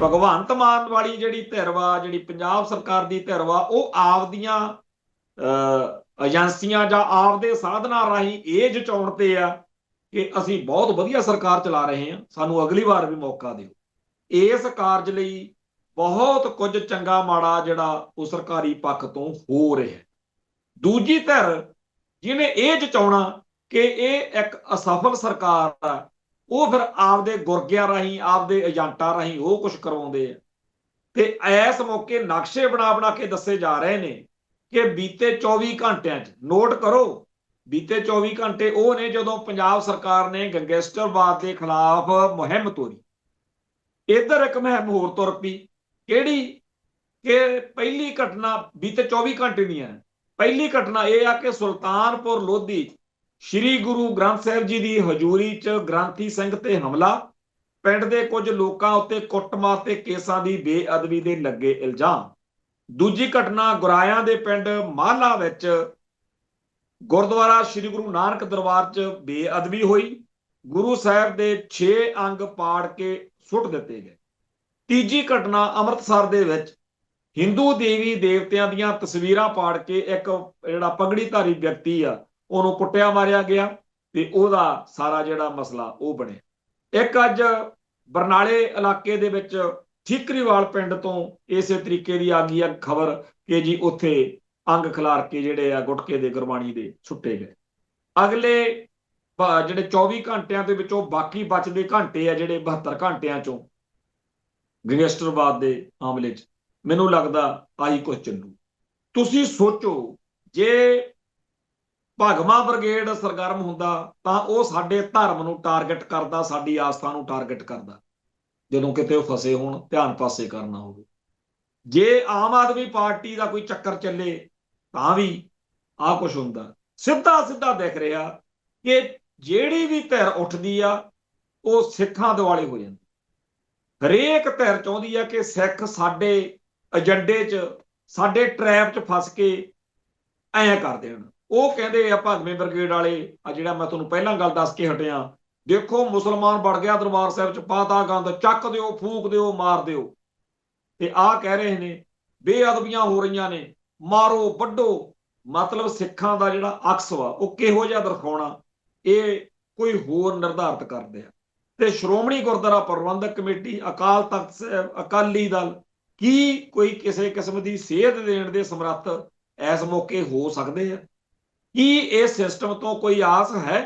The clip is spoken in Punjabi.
ਭਗਵੰਤ ਮਾਨ ਵਾਲੀ ਜਿਹੜੀ ਧਿਰ ਵਾ, ਜਿਹੜੀ ਪੰਜਾਬ ਸਰਕਾਰ ਦੀ ਧਿਰ ਵਾ, ਉਹ ਆਪਦੀਆਂ ਏਜੰਸੀਆਂ ਜਾਂ ਆਪਦੇ ਸਾਧਨਾਂ ਰਾਹੀਂ ਇਹ ਜਚਾਉਣ ਤੇ ਆ ਕਿ ਅਸੀਂ ਬਹੁਤ ਵਧੀਆ ਸਰਕਾਰ ਚਲਾ ਰਹੇ ਹਾਂ, ਸਾਨੂੰ ਅਗਲੀ ਵਾਰ ਵੀ ਮੌਕਾ ਦਿਓ। ਇਸ ਕਾਰਜ ਲਈ ਬਹੁਤ ਕੁਝ ਚੰਗਾ ਮਾੜਾ ਜਿਹੜਾ ਉਹ ਸਰਕਾਰੀ ਪੱਖ ਤੋਂ ਹੋ ਰਿਹਾ। ਦੂਜੀ ਧਿਰ ਜਿਹਨੇ ਇਹ ਜਚਾਉਣਾ ਕਿ ਇਹ ਇੱਕ ਅਸਫਲ ਸਰਕਾਰ ਆ, ਉਹ ਫਿਰ ਆਪਦੇ ਗੁਰਗਿਆਂ ਰਾਹੀਂ, ਆਪਦੇ ਏਜੰਟਾਂ ਰਾਹੀਂ ਉਹ ਕੁਝ ਕਰਵਾਉਂਦੇ ਆ। ਤੇ ਇਸ ਮੌਕੇ ਨਕਸ਼ੇ ਬਣਾ ਕੇ ਦੱਸੇ ਜਾ ਰਹੇ ਨੇ ਕਿ ਬੀਤੇ 24 ਘੰਟਿਆਂ 'ਚ, ਨੋਟ ਕਰੋ, ਬੀਤੇ 24 ਘੰਟੇ ਉਹ ਨੇ ਜਦੋਂ ਪੰਜਾਬ ਸਰਕਾਰ ਨੇ ਗੈਂਗਸਟਰਵਾਦ ਦੇ ਖਿਲਾਫ ਮੁਹਿੰਮ ਤੋਰੀ। ਇੱਧਰ ਇੱਕ ਮੁਹਿੰਮ ਹੋਰ ਤੁਰ ਪਈ, ਕਿਹੜੀ ਕਿ ਪਹਿਲੀ ਘਟਨਾ ਬੀਤੇ 24 ਘੰਟੇ ਦੀ ਹੈ। ਪਹਿਲੀ ਘਟਨਾ ਇਹ ਆ ਕਿ ਸੁਲਤਾਨਪੁਰ ਲੋਧੀ ਸ਼੍ਰੀ ਗੁਰੂ ਗ੍ਰੰਥ ਸਾਹਿਬ ਜੀ ਦੀ ਹਜ਼ੂਰੀ 'ਚ ਗ੍ਰੰਥੀ ਸਿੰਘ ਤੇ ਹਮਲਾ, ਪਿੰਡ ਦੇ ਕੁਝ ਲੋਕਾਂ ਉੱਤੇ ਕੁੱਟਮਾਰ ਤੇ ਕੇਸਾਂ ਦੀ ਬੇਅਦਬੀ ਦੇ ਲੱਗੇ ਇਲਜ਼ਾਮ। ਦੂਜੀ ਘਟਨਾ ਗੁਰਾਇਆਂ ਦੇ ਪਿੰਡ ਮਾਲਾ ਵਿੱਚ ਗੁਰਦੁਆਰਾ ਸ਼੍ਰੀ ਗੁਰੂ ਨਾਨਕ ਦਰਬਾਰ 'ਚ ਬੇਅਦਬੀ ਹੋਈ, ਗੁਰੂ ਸਾਹਿਬ ਦੇ 6 ਅੰਗ ਪਾੜ ਕੇ ਸੁੱਟ ਦਿੱਤੇ ਗਏ। ਤੀਜੀ ਘਟਨਾ ਅੰਮ੍ਰਿਤਸਰ ਦੇ ਵਿੱਚ ਹਿੰਦੂ ਦੇਵੀ ਦੇਵਤਿਆਂ ਦੀਆਂ ਤਸਵੀਰਾਂ ਪਾੜ ਕੇ ਇੱਕ ਜਿਹੜਾ ਪਗੜੀਧਾਰੀ ਵਿਅਕਤੀ ਆ ਉਹਨੂੰ ਕੁੱਟਿਆ ਮਾਰਿਆ ਗਿਆ ਤੇ ਉਹਦਾ ਸਾਰਾ ਜਿਹੜਾ ਮਸਲਾ ਉਹ ਬਣਿਆ। ਇੱਕ ਅੱਜ ਬਰਨਾਲੇ ਇਲਾਕੇ ਦੇ ਵਿੱਚ ਠੀਕਰੀਵਾਲ ਪਿੰਡ ਤੋਂ ਇਸੇ ਤਰੀਕੇ ਦੀ ਆ ਗਈ ਆ ਖਬਰ ਕਿ ਜੀ ਉੱਥੇ ਅੰਗ ਖਿਲਾਰ ਕੇ ਜਿਹੜੇ ਆ ਗੁਟਕੇ ਦੇ ਗੁਰਬਾਣੀ ਦੇ ਸੁੱਟੇ ਗਏ। ਅਗਲੇ ਜਿਹੜੇ 24 ਘੰਟਿਆਂ ਦੇ ਵਿੱਚੋਂ ਬਾਕੀ ਬਚਦੇ ਘੰਟੇ ਆ, ਜਿਹੜੇ 72 ਘੰਟਿਆਂ ਚੋਂ ਗੈਂਗਸਟਰਵਾਦ ਦੇ ਮਾਮਲੇ 'ਚ ਮੈਨੂੰ ਲੱਗਦਾ ਆਹੀ ਕੁਝ ਚੱਲੂ। ਤੁਸੀਂ ਸੋਚੋ, ਜੇ ਭਗਵਾਂ ਬ੍ਰਿਗੇਡ ਸਰਗਰਮ ਹੁੰਦਾ ਤਾਂ ਉਹ ਸਾਡੇ ਧਰਮ ਨੂੰ ਟਾਰਗੇਟ ਕਰਦਾ, ਸਾਡੀ ਆਸਥਾ ਨੂੰ ਟਾਰਗੇਟ ਕਰਦਾ ਜਦੋਂ ਕਿਤੇ ਉਹ ਫਸੇ ਹੋਣ, ਧਿਆਨ ਪਾਸੇ ਕਰਨਾ ਹੋਵੇ। ਜੇ ਆਮ ਆਦਮੀ ਪਾਰਟੀ ਦਾ ਕੋਈ ਚੱਕਰ ਚੱਲੇ ਤਾਂ ਵੀ ਆਹ ਕੁਝ ਹੁੰਦਾ। ਸਿੱਧਾ ਸਿੱਧਾ ਦਿਖ ਰਿਹਾ ਕਿ ਜਿਹੜੀ ਵੀ ਧਿਰ ਉੱਠਦੀ ਆ ਉਹ ਸਿੱਖਾਂ ਦੁਆਲੇ ਹੋ ਜਾਂਦੀ। ਹਰੇਕ ਧਿਰ ਚਾਹੁੰਦੀ ਆ ਕਿ ਸਿੱਖ ਸਾਡੇ ਏਜੰਡੇ 'ਚ, ਸਾਡੇ ਟਰੈਪ 'ਚ ਫਸ ਕੇ ਐਂ ਕਰ ਦੇਣ। ਉਹ ਕਹਿੰਦੇ ਆ ਭਗਵੇਂ ਬ੍ਰਿਗੇਡ ਵਾਲੇ, ਆ ਜਿਹੜਾ ਮੈਂ ਤੁਹਾਨੂੰ ਪਹਿਲਾਂ ਗੱਲ ਦੱਸ ਕੇ ਹਟਿਆ, ਦੇਖੋ ਮੁਸਲਮਾਨ ਵੜ ਗਿਆ ਦਰਬਾਰ ਸਾਹਿਬ 'ਚ, ਪਾਤਾ ਗੰਦ, ਚੱਕ ਦਿਓ, ਫੂਕ ਦਿਓ, ਮਾਰ ਦਿਓ। ਤੇ ਆਹ ਕਹਿ ਰਹੇ ਨੇ ਬੇਅਦਬੀਆਂ ਹੋ ਰਹੀਆਂ ਨੇ, ਮਾਰੋ ਵੱਢੋ। ਮਤਲਬ ਸਿੱਖਾਂ ਦਾ ਜਿਹੜਾ ਅਕਸ ਵਾ ਉਹ ਕਿਹੋ ਜਿਹਾ ਦਿਖਾਉਣਾ, ਇਹ ਕੋਈ ਹੋਰ ਨਿਰਧਾਰਿਤ ਕਰਦੇ ਆ। ਤੇ ਸ਼੍ਰੋਮਣੀ ਗੁਰਦੁਆਰਾ ਪ੍ਰਬੰਧਕ ਕਮੇਟੀ, ਅਕਾਲ ਤਖਤ ਸਾਹਿਬ, ਅਕਾਲੀ ਦਲ ਕੀ ਕੋਈ ਕਿਸੇ ਕਿਸਮ ਦੀ ਸੇਧ ਦੇਣ ਦੇ ਸਮਰੱਥ ਇਸ ਮੌਕੇ ਹੋ ਸਕਦੇ ਆ? ਕੀ ਇਸ ਸਿਸਟਮ ਤੋਂ ਕੋਈ ਆਸ ਹੈ?